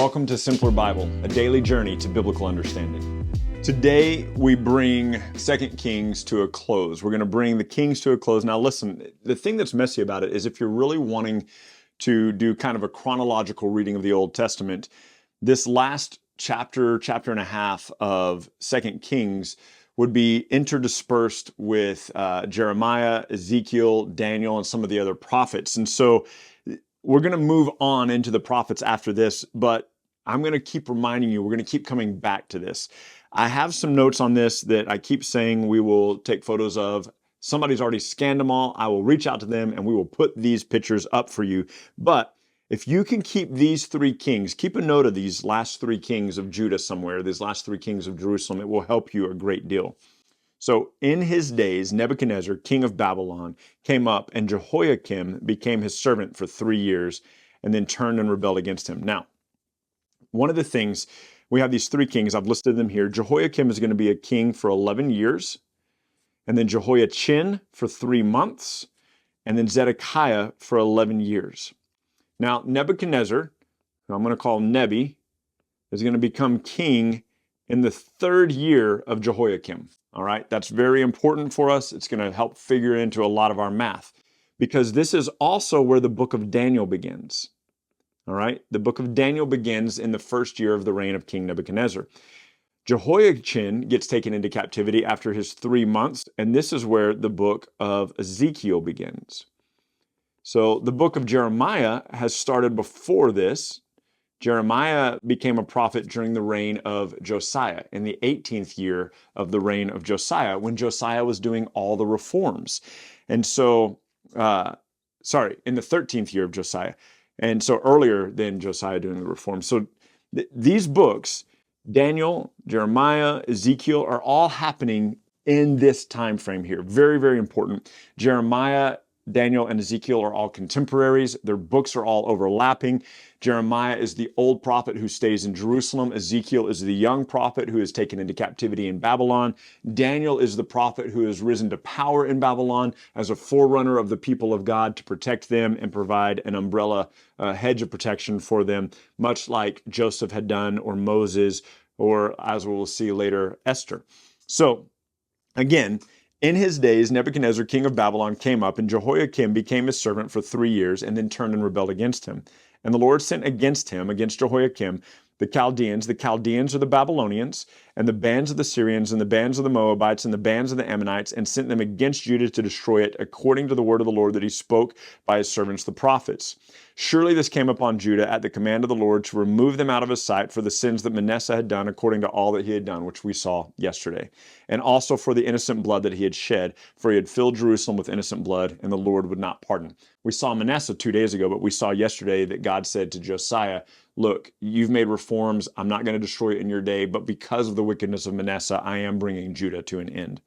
Welcome to Simpler Bible, a daily journey to biblical understanding. Today, we bring 2 Kings to a close. We're going to bring the Kings to a close. Now listen, the thing that's messy about it is if you're really wanting to do kind of a chronological reading of the Old Testament, this last chapter and a half of 2 Kings would be interdispersed with Jeremiah, Ezekiel, Daniel, and some of the other prophets. And so we're going to move on into the prophets after this, but I'm going to keep reminding you, we're going to keep coming back to this. I have some notes on this that I keep saying we will take photos of. Somebody's already scanned them all. I will reach out to them and we will put these pictures up for you. But if you can keep these three kings, keep a note of these last three kings of Judah somewhere, these last three kings of Jerusalem, it will help you a great deal. So in his days, Nebuchadnezzar, king of Babylon, came up and Jehoiakim became his servant for 3 years and then turned and rebelled against him. Now, one of the things, we have these three kings, I've listed them here. Jehoiakim is going to be a king for 11 years, and then Jehoiachin for 3 months, and then Zedekiah for 11 years. Now, Nebuchadnezzar, who I'm going to call Nebby, is going to become king in the 3rd year of Jehoiakim. All right, that's very important for us. It's going to help figure into a lot of our math because this is also where the book of Daniel begins. All right, the book of Daniel begins in the 1st year of the reign of King Nebuchadnezzar. Jehoiachin gets taken into captivity after his 3 months, and this is where the book of Ezekiel begins. So the book of Jeremiah has started before this. Jeremiah became a prophet during the reign of Josiah, in the 18th year of the reign of Josiah, when Josiah was doing all the reforms. And so, in the 13th year of Josiah. And so earlier than Josiah doing the reforms. So these books, Daniel, Jeremiah, Ezekiel, are all happening in this time frame here. Very, very important. Jeremiah, Daniel, and Ezekiel are all contemporaries. Their books are all overlapping. Jeremiah is the old prophet who stays in Jerusalem. Ezekiel is the young prophet who is taken into captivity in Babylon. Daniel is the prophet who has risen to power in Babylon as a forerunner of the people of God to protect them and provide an umbrella, hedge of protection for them, much like Joseph had done, or Moses, or as we will see later, Esther. So again, in his days, Nebuchadnezzar, king of Babylon, came up, and Jehoiakim became his servant for 3 years, and then turned and rebelled against him. And the Lord sent against him, against Jehoiakim, the Chaldeans. The Chaldeans are the Babylonians, and the bands of the Syrians, and the bands of the Moabites, and the bands of the Ammonites, and sent them against Judah to destroy it, according to the word of the Lord that he spoke by his servants the prophets. Surely this came upon Judah at the command of the Lord to remove them out of his sight for the sins that Manasseh had done, according to all that he had done, which we saw yesterday, and also for the innocent blood that he had shed, for he had filled Jerusalem with innocent blood, and the Lord would not pardon. We saw Manasseh 2 days ago, but we saw yesterday that God said to Josiah, look, you've made reforms. I'm not going to destroy it in your day, but because of the wickedness of Manasseh, I am bringing Judah to an end.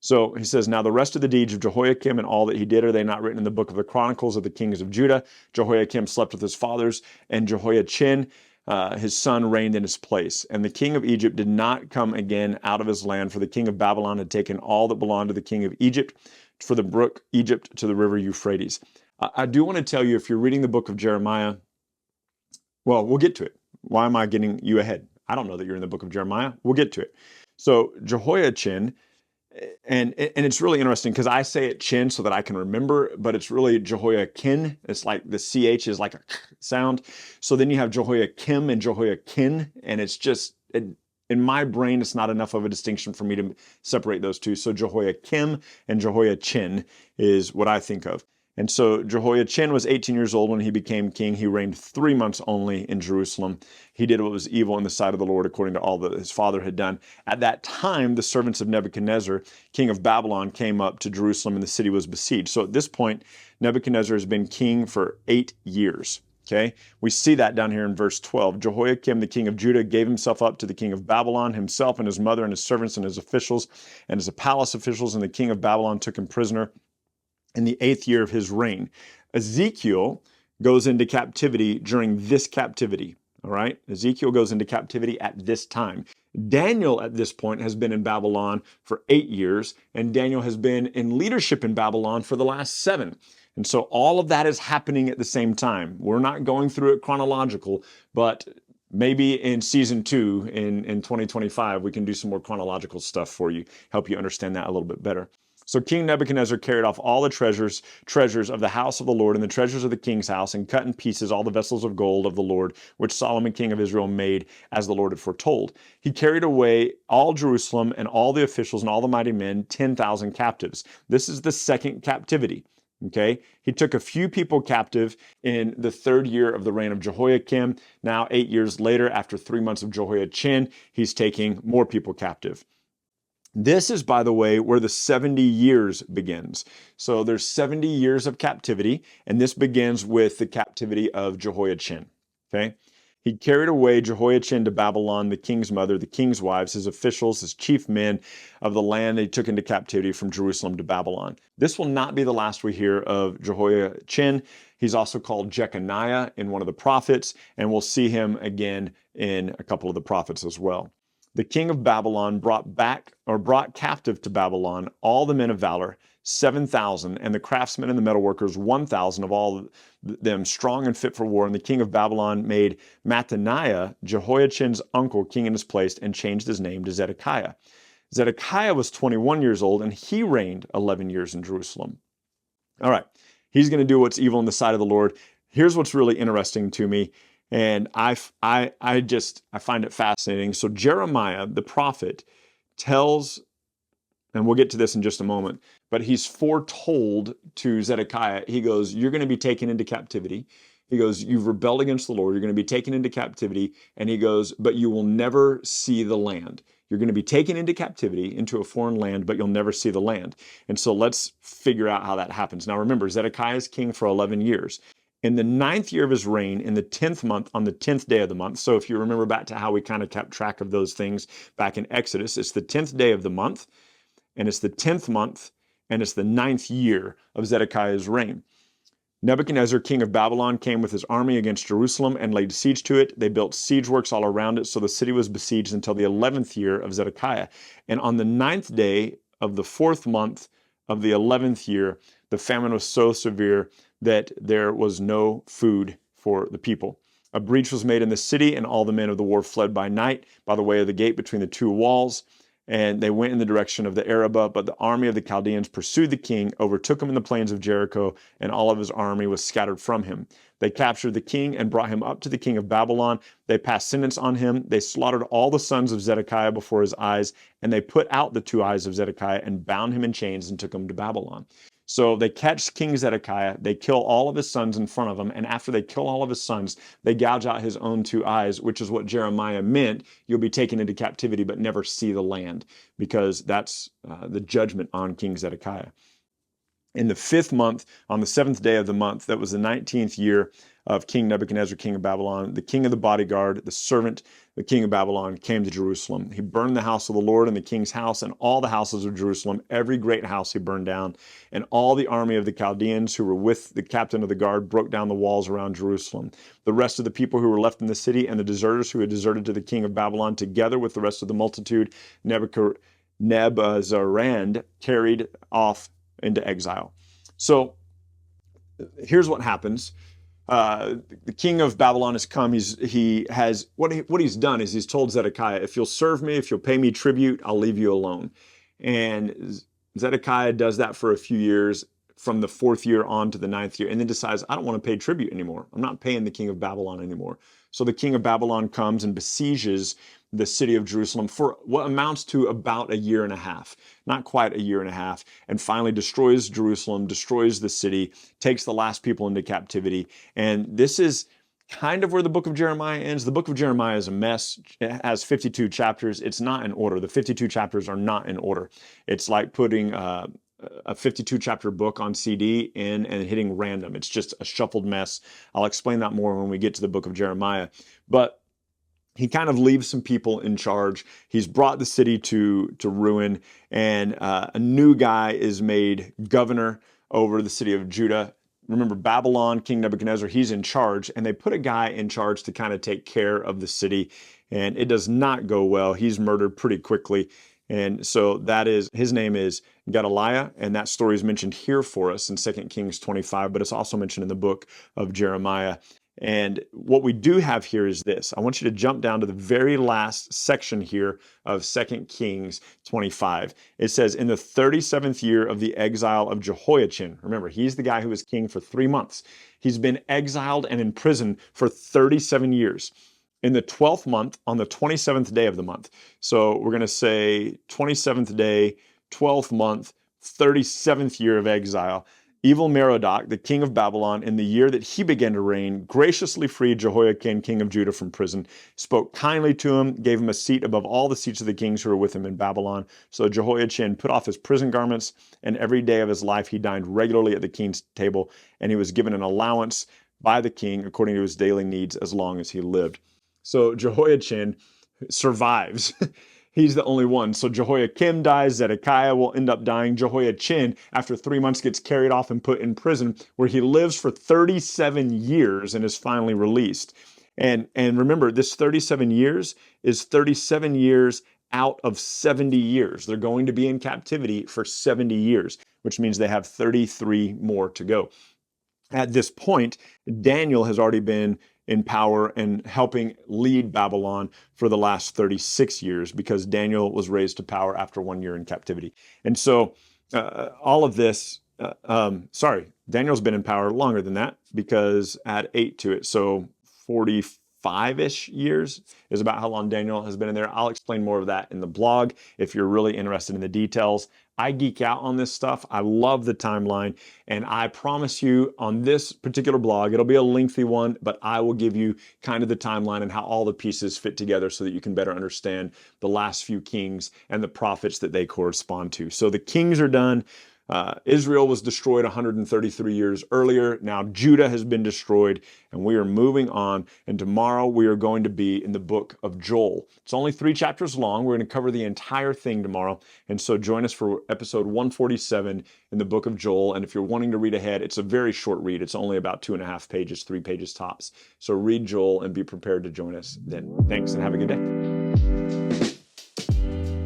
So he says, now the rest of the deeds of Jehoiakim and all that he did, are they not written in the book of the Chronicles of the kings of Judah? Jehoiakim slept with his fathers, and Jehoiachin, his son, reigned in his place. And the king of Egypt did not come again out of his land, for the king of Babylon had taken all that belonged to the king of Egypt, for the brook Egypt to the river Euphrates. I do want to tell you, if you're reading the book of Jeremiah, well, we'll get to it. Why am I getting you ahead? I don't know that you're in the book of Jeremiah. We'll get to it. So Jehoiachin, and it's really interesting because I say it chin so that I can remember, but it's really Jehoiachin. It's like the CH is like a sound. So then you have Jehoiakim and Jehoiachin, and it's just, in my brain, it's not enough of a distinction for me to separate those two. So Jehoiakim and Jehoiachin is what I think of. And so Jehoiachin was 18 years old when he became king. He reigned 3 months only in Jerusalem. He did what was evil in the sight of the Lord, according to all that his father had done. At that time, the servants of Nebuchadnezzar, king of Babylon, came up to Jerusalem, and the city was besieged. So at this point, Nebuchadnezzar has been king for 8 years. Okay, we see that down here in verse 12. Jehoiakim, the king of Judah, gave himself up to the king of Babylon, himself and his mother and his servants and his officials and his palace officials, and the king of Babylon took him prisoner in the 8th year of his reign. Ezekiel goes into captivity during this captivity. All right, Ezekiel goes into captivity at this time. Daniel at this point has been in Babylon for 8 years, and Daniel has been in leadership in Babylon for the last 7. And so all of that is happening at the same time. We're not going through it chronological, but maybe in season 2 in 2025, we can do some more chronological stuff for you, help you understand that a little bit better. So King Nebuchadnezzar carried off all the treasures of the house of the Lord and the treasures of the king's house, and cut in pieces all the vessels of gold of the Lord, which Solomon king of Israel made, as the Lord had foretold. He carried away all Jerusalem and all the officials and all the mighty men, 10,000 captives. This is the second captivity. Okay, he took a few people captive in the 3rd year of the reign of Jehoiakim. Now, 8 years later, after 3 months of Jehoiachin, he's taking more people captive. This is, by the way, where the 70 years begins. So there's 70 years of captivity, and this begins with the captivity of Jehoiachin. Okay? He carried away Jehoiachin to Babylon, the king's mother, the king's wives, his officials, his chief men of the land they took into captivity from Jerusalem to Babylon. This will not be the last we hear of Jehoiachin. He's also called Jeconiah in one of the prophets, and we'll see him again in a couple of the prophets as well. The king of Babylon brought captive to Babylon all the men of valor, 7,000, and the craftsmen and the metalworkers, 1,000 of all them, strong and fit for war. And the king of Babylon made Mattaniah, Jehoiachin's uncle, king in his place, and changed his name to Zedekiah. Zedekiah was 21 years old, and he reigned 11 years in Jerusalem. All right, he's going to do what's evil in the sight of the Lord. Here's what's really interesting to me. And I find it fascinating. So Jeremiah, the prophet, tells, and we'll get to this in just a moment, but he's foretold to Zedekiah, he goes, you're going to be taken into captivity. He goes, you've rebelled against the Lord. You're going to be taken into captivity. And he goes, but you will never see the land. You're going to be taken into captivity, into a foreign land, but you'll never see the land. And so let's figure out how that happens. Now remember, Zedekiah is king for 11 years. In the 9th year of his reign, in the 10th month, on the 10th day of the month. So if you remember back to how we kind of kept track of those things back in Exodus, it's the 10th day of the month, and it's the 10th month, and it's the 9th year of Zedekiah's reign. Nebuchadnezzar, king of Babylon, came with his army against Jerusalem and laid siege to it. They built siege works all around it, so the city was besieged until the 11th year of Zedekiah. And on the 9th day of the 4th month of the 11th year, the famine was so severe that there was no food for the people. A breach was made in the city, and all the men of the war fled by night by the way of the gate between the 2 walls, and they went in the direction of the Arabah. But the army of the Chaldeans pursued the king, overtook him in the plains of Jericho, and all of his army was scattered from him. They captured the king and brought him up to the king of Babylon. They passed sentence on him. They slaughtered all the sons of Zedekiah before his eyes, and they put out the 2 eyes of Zedekiah and bound him in chains and took him to Babylon. So they catch King Zedekiah, they kill all of his sons in front of him, and after they kill all of his sons, they gouge out his own 2 eyes, which is what Jeremiah meant. You'll be taken into captivity but never see the land, because that's the judgment on King Zedekiah. In the 5th month, on the 7th day of the month, that was the 19th year of King Nebuchadnezzar, king of Babylon, the king of the bodyguard, the servant, the king of Babylon, came to Jerusalem. He burned the house of the Lord and the king's house and all the houses of Jerusalem. Every great house he burned down. And all the army of the Chaldeans who were with the captain of the guard broke down the walls around Jerusalem. The rest of the people who were left in the city and the deserters who had deserted to the king of Babylon, together with the rest of the multitude, Nebuzaradan carried off into exile. So here's what happens. The king of Babylon has come. What he's done is he's told Zedekiah, if you'll serve me, if you'll pay me tribute, I'll leave you alone. And Zedekiah does that for a few years, from the 4th year on to the 9th year, and then decides, I don't want to pay tribute anymore. I'm not paying the king of Babylon anymore. So the king of Babylon comes and besieges the city of Jerusalem for what amounts to about a year and a half, not quite a year and a half, and finally destroys Jerusalem, destroys the city, takes the last people into captivity. And this is kind of where the book of Jeremiah ends. The book of Jeremiah is a mess. It has 52 chapters. It's not in order. The 52 chapters are not in order. It's like putting a 52 chapter book on CD in and hitting random. It's just a shuffled mess. I'll explain that more when we get to the book of Jeremiah. But he kind of leaves some people in charge. He's brought the city to ruin, and a new guy is made governor over the city of Judah. Remember, Babylon, King Nebuchadnezzar, he's in charge, and they put a guy in charge to kind of take care of the city, and it does not go well. He's murdered pretty quickly, and so his name is Gedaliah, and that story is mentioned here for us in 2 Kings 25, but it's also mentioned in the book of Jeremiah. And what we do have here is this. I want you to jump down to the very last section here of 2 Kings 25. It says, in the 37th year of the exile of Jehoiachin. Remember, he's the guy who was king for 3 months. He's been exiled and in prison for 37 years. In the 12th month, on the 27th day of the month. So we're going to say 27th day, 12th month, 37th year of exile. Evil Merodach, the king of Babylon, in the year that he began to reign, graciously freed Jehoiakim, king of Judah, from prison, spoke kindly to him, gave him a seat above all the seats of the kings who were with him in Babylon. So Jehoiachin put off his prison garments, and every day of his life he dined regularly at the king's table, and he was given an allowance by the king according to his daily needs as long as he lived. So Jehoiachin survives. He's the only one. So Jehoiakim dies, Zedekiah will end up dying. Jehoiachin, after 3 months, gets carried off and put in prison, where he lives for 37 years and is finally released. And remember, this 37 years is 37 years out of 70 years. They're going to be in captivity for 70 years, which means they have 33 more to go. At this point, Daniel has already been in power and helping lead Babylon for the last 36 years, because Daniel was raised to power after 1 year in captivity. And so all of this, Daniel's been in power longer than that, because add 8 to it. So 45-ish years is about how long Daniel has been in there. I'll explain more of that in the blog if you're really interested in the details. I geek out on this stuff. I love the timeline. And I promise you, on this particular blog, it'll be a lengthy one, but I will give you kind of the timeline and how all the pieces fit together so that you can better understand the last few kings and the prophets that they correspond to. So the kings are done. Israel was destroyed 133 years earlier. Now Judah has been destroyed, and we are moving on. And tomorrow we are going to be in the book of Joel. It's only 3 chapters long. We're going to cover the entire thing tomorrow. And so join us for episode 147 in the book of Joel. And if you're wanting to read ahead, it's a very short read. It's only about 2.5 pages, 3 pages tops. So read Joel and be prepared to join us then. Thanks, and have a good day.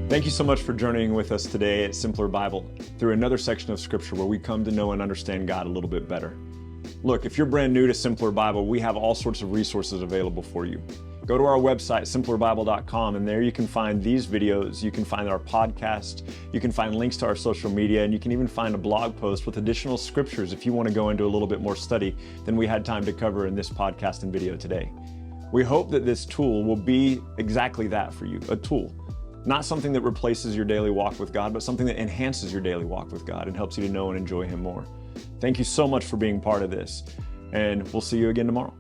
Thank you so much for journeying with us today at Simpler Bible through another section of Scripture where we come to know and understand God a little bit better. Look, if you're brand new to Simpler Bible, we have all sorts of resources available for you. Go to our website, simplerbible.com, and there you can find these videos, you can find our podcast, you can find links to our social media, and you can even find a blog post with additional scriptures if you want to go into a little bit more study than we had time to cover in this podcast and video today. We hope that this tool will be exactly that for you, a tool. Not something that replaces your daily walk with God, but something that enhances your daily walk with God and helps you to know and enjoy Him more. Thank you so much for being part of this, and we'll see you again tomorrow.